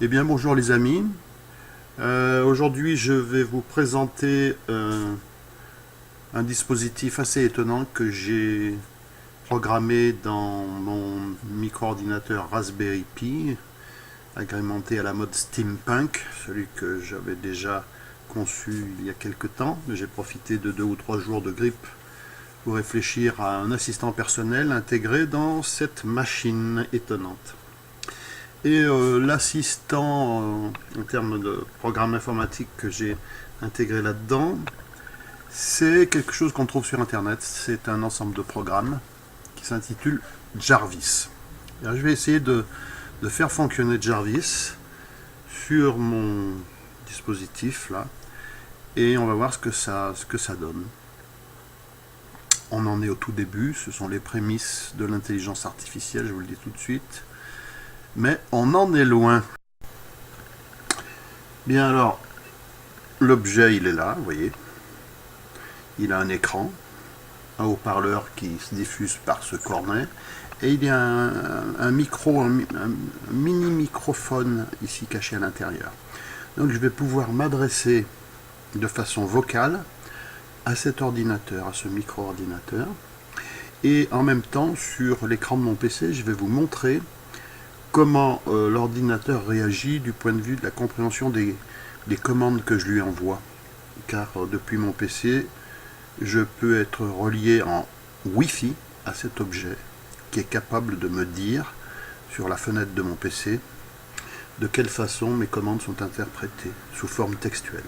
Eh bien bonjour les amis, aujourd'hui je vais vous présenter un dispositif assez étonnant que j'ai programmé dans mon micro-ordinateur Raspberry Pi, agrémenté à la mode steampunk, celui que j'avais déjà conçu il y a quelque temps. J'ai profité de 2 ou 3 jours de grippe pour réfléchir à un assistant personnel intégré dans cette machine étonnante. Et l'assistant en termes de programme informatique que j'ai intégré là-dedans, c'est quelque chose qu'on trouve sur internet. C'est un ensemble de programmes qui s'intitule Jarvis. Alors, je vais essayer de faire fonctionner Jarvis sur mon dispositif là, et on va voir ce que ça donne. On en est au tout début, ce sont les prémices de l'intelligence artificielle, je vous le dis tout de suite. Mais on en est loin. Bien alors, l'objet il est là, vous voyez. Il a un écran, un haut-parleur qui se diffuse par ce cornet, et il y a un mini microphone ici caché à l'intérieur. Donc je vais pouvoir m'adresser de façon vocale à cet ordinateur, à ce micro-ordinateur, et en même temps sur l'écran de mon PC, je vais vous montrer comment l'ordinateur réagit du point de vue de la compréhension des commandes que je lui envoie. Car depuis mon PC, je peux être relié en Wi-Fi à cet objet qui est capable de me dire sur la fenêtre de mon PC de quelle façon mes commandes sont interprétées sous forme textuelle.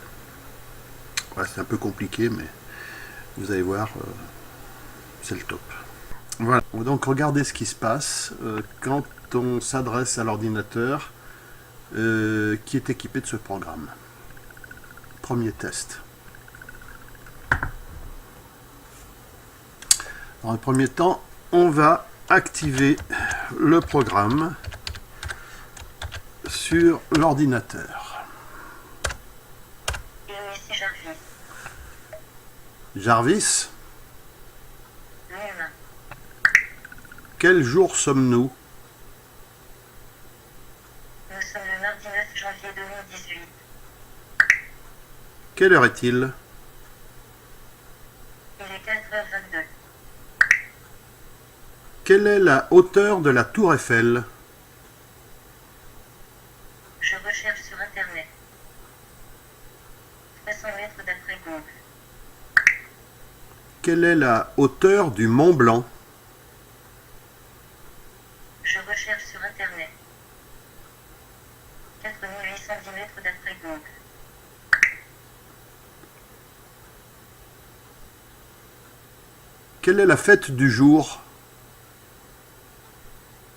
Voilà, c'est un peu compliqué, mais vous allez voir, c'est le top. Voilà, donc regardez ce qui se passe quand on s'adresse à l'ordinateur qui est équipé de ce programme. Premier test. Dans le premier temps, on va activer le programme sur l'ordinateur. Jarvis, quel jour sommes-nous? Nous sommes le mardi 9 janvier 2018. Quelle heure est-il? Il est 4h22. Quelle est la hauteur de la tour Eiffel? Je recherche sur internet. 300 mètres d'après Google. Quelle est la hauteur du Mont Blanc? Je recherche sur internet. 4810 mètres d'après Google. Quelle est la fête du jour?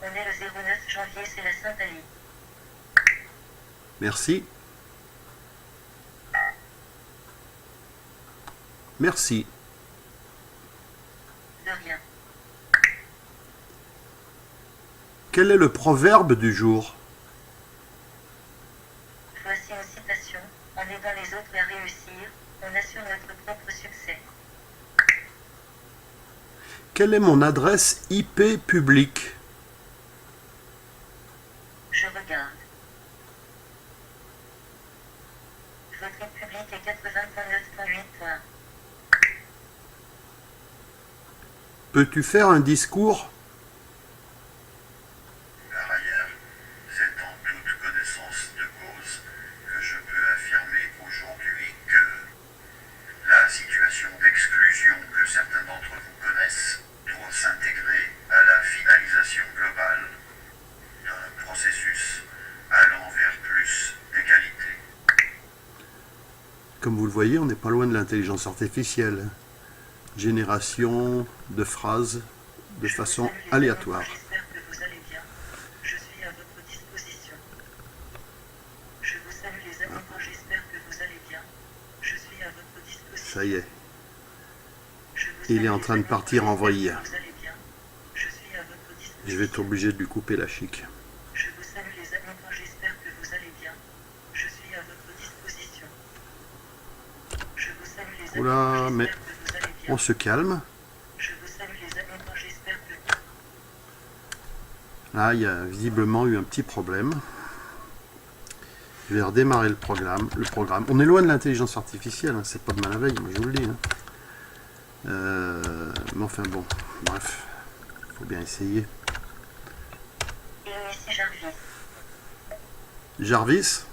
On est le 09 janvier, c'est la Sainte-Ali. Merci. Merci. De rien. Quel est le proverbe du jour? Voici une citation. En aidant les autres à réussir, on assure notre propre succès. Quelle est mon adresse IP publique? Je regarde. Votre public est 80.9.8. Peux-tu faire un discours? Par ailleurs, c'est en toute connaissance de cause que je peux affirmer aujourd'hui que la situation d'exclusion que certains d'entre vous connaissent doit s'intégrer à la finalisation globale d'un processus allant vers plus d'égalité. Comme vous le voyez, on n'est pas loin de l'intelligence artificielle. Génération de phrases de façon aléatoire. J'espère que vous allez bien. Je suis à votre disposition. Je vous salue les amis, j'espère que vous allez bien. Je suis à votre disposition. Ça y est, Je vous il salue est en les train de amis, partir en vrille. j'espère que vous allez bien. Je suis à votre disposition. Je vais être obligé de lui couper la chic. Je vous salue les amis, j'espère que vous allez bien. Je suis à votre disposition. Je vous salue les amis, Oula, mais j'espère que vous allez bien. on se calme. Je vous salue les amis, j'espère que... Là, il y a visiblement eu un petit problème. Je vais redémarrer le programme. On est loin de l'intelligence artificielle, hein, c'est pas de mal la veille, moi je vous le dis. Hein. Mais enfin bon, bref, faut bien essayer. Et ici Jarvis. Jarvis?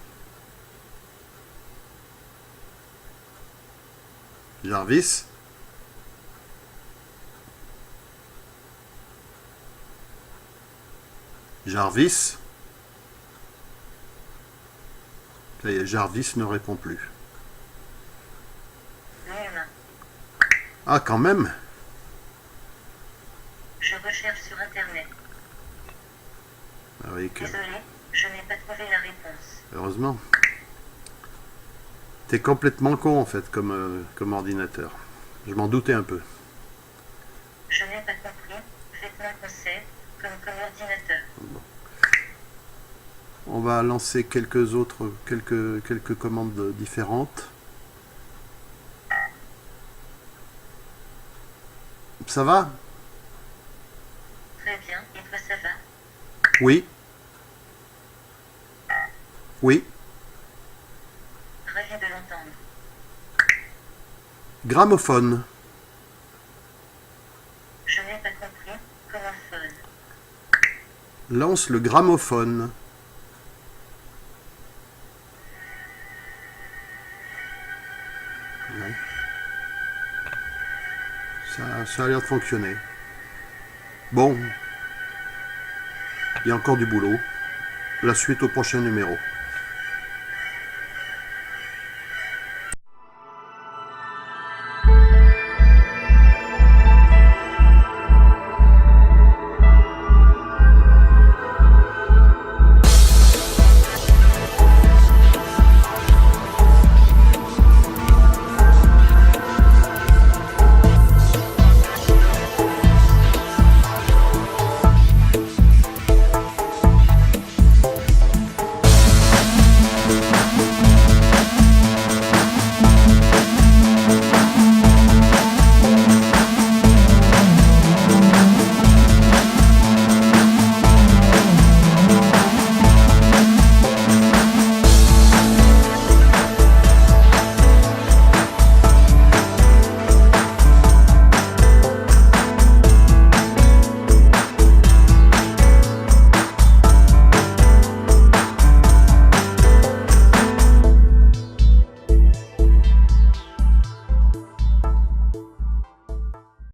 Jarvis? Jarvis? Ça y est, Jarvis ne répond plus. Non humain. Ah, quand même? Je recherche sur internet. Ah oui, que... Désolé, je n'ai pas trouvé la réponse. Heureusement. T'es complètement con, en fait, comme ordinateur. Je m'en doutais un peu. Je n'ai pas compris. Vêtements conseil, comme ordinateur. On va lancer quelques commandes différentes. Ça va? Très bien, et toi ça va? Oui. Oui. Ravi de l'entendre. Gramophone. Je n'ai pas compris. Comment phone? Lance le gramophone. Ouais. Ça a l'air de fonctionner. Bon. Il y a encore du boulot. La suite au prochain numéro.